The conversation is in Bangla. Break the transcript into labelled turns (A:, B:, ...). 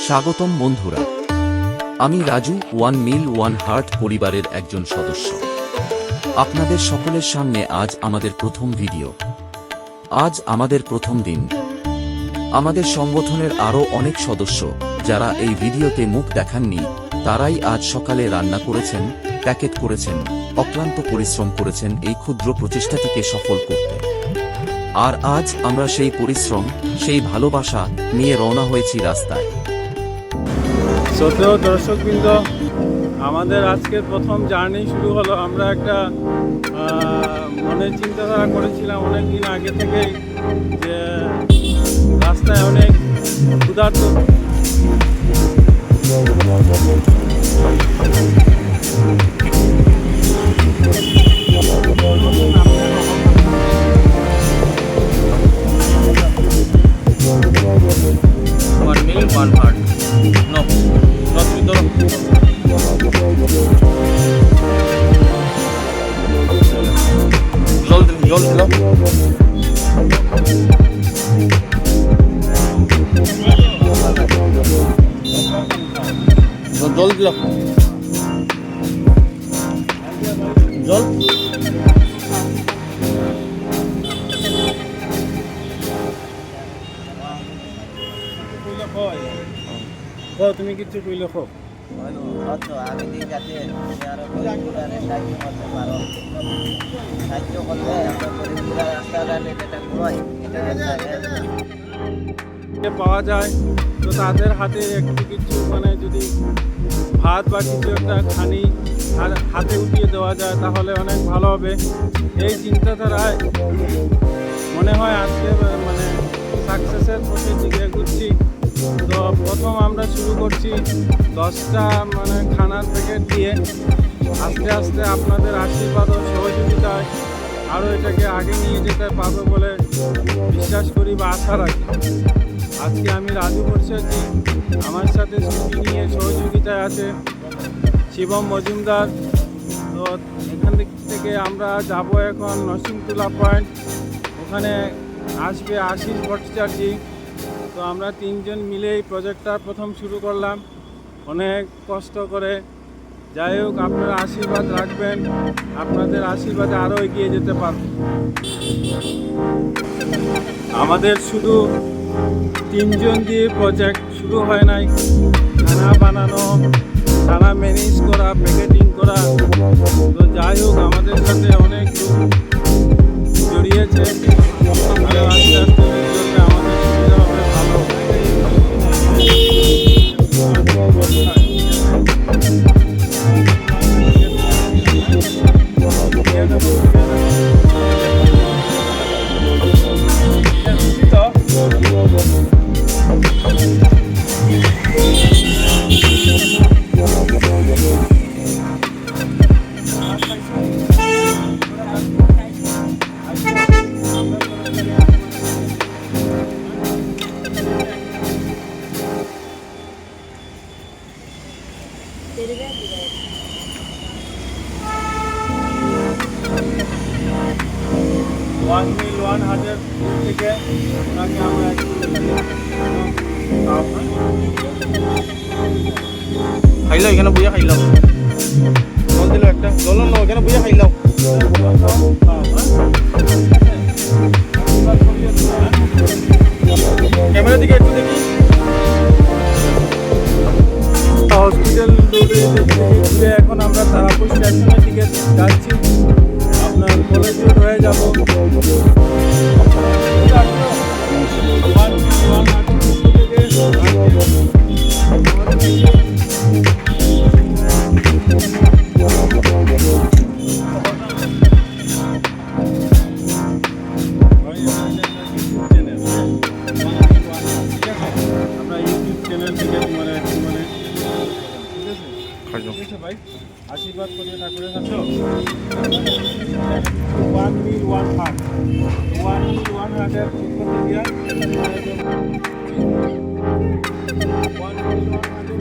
A: স্বাগতম বন্ধুরা, আমি রাজু, ওয়ান মিল ওয়ান হার্ট পরিবারের একজন সদস্য। আপনাদের সকলের সামনে আজ আমাদের প্রথম ভিডিও। আজ আমাদের প্রথম দিন। আমাদের সংগঠনের আরও অনেক সদস্য যারা এই ভিডিওতে মুখ দেখাননি, তারাই আজ সকালে রান্না করেছেন, প্যাকেট করেছেন, অক্লান্ত পরিশ্রম করেছেন এই ক্ষুদ্র প্রচেষ্টাটিকে সফল করতে। আর আজ আমরা সেই পরিশ্রম, সেই ভালোবাসা নিয়ে রওনা হয়েছি রাস্তায়।
B: শ্রদ্ধেয় দর্শকবৃন্দ, আমাদের আজকের প্রথম জার্নি শুরু হলো। আমরা একটা মনের চিন্তাধারা করেছিলাম অনেক দিন আগে থেকেই যে রাস্তায় অনেক ক্ষুধার্ত
C: One meal, one heart. No, not with জল দিল। জল দিল। জল
B: তুমি কিছু কইলে খো।
D: আমি দিন যাতে তুমি আরো পরিবারে সাহায্য করতে পারো। সাহায্য করলে আমরা পরিবার রাস্তাঘাটে যেটা ঘুরাই এটা
B: পাওয়া যায়, তো তাদের হাতে একটু কিছু মানে যদি ভাত বা কিছু একটা খানি হাতে উঠিয়ে দেওয়া যায় তাহলে অনেক ভালো হবে। এই চিন্তাধারায় মনে হয় আজকে মানে সাকসেসের পথে দিকে এগুচ্ছি। তো প্রথম আমরা শুরু করছি 10টা মানে খানার প্যাকেট দিয়ে। আস্তে আস্তে আপনাদের আশীর্বাদ ও সহযোগিতায় আরও এটাকে আগে নিয়ে যেতে পারবো বলে বিশ্বাস করি বা আশা রাখি। আজকে আমি রাজু বসে আছি, আমার সাথে স্কুটি নিয়ে সহযোগিতায় আছে শিবম মজুমদার। তো এখান থেকে আমরা যাব এখন নসিমতুলা পয়েন্ট, ওখানে আসবে আশিস ভট্টাচার্যি। তো আমরা তিনজন মিলে এই প্রজেক্টটা প্রথম শুরু করলাম অনেক কষ্ট করে। যাই হোক, আপনারা আশীর্বাদ রাখবেন, আপনাদের আশীর্বাদে আরও এগিয়ে যেতে পারব। আমাদের শুধু তিনজন দিয়ে প্রজেক্ট শুরু হয় নাই, খানা বানানো, খানা ম্যানেজ করা, প্যাকেটিং করা। তো যাই হোক, আমাদের সাথে অনেক লোক জড়িয়েছে। আরও আস্তে আস্তে আমাদের সুবিধা হবে ভালো। ওয়ান মিল ওয়ান হার্টের থেকে ওনাকে আমরা
C: খাইলাও, এখানে বুঝে খাইলাও। জল দিল একটা, জল নাও, এখানে বুঝে খাইলাও। ক্যামেরা দিকে একটু দেখি।
B: হসপিটাল ঘুরে এখন আমরা তারাপুর স্টেশনের দিকে যাচ্ছি। আপনার কলেজ রোড হয়ে যাব। আমরা ইউটিউব চ্যানেল থেকে ভাই আশীর্বাদ করে ঠাকুরের কাছে। ওয়ান মিল ওয়ান হার্ট, ওয়ান মিল ওয়ান হার্টের করতে গিয়া ওয়ান মিল ওয়ান হার্টের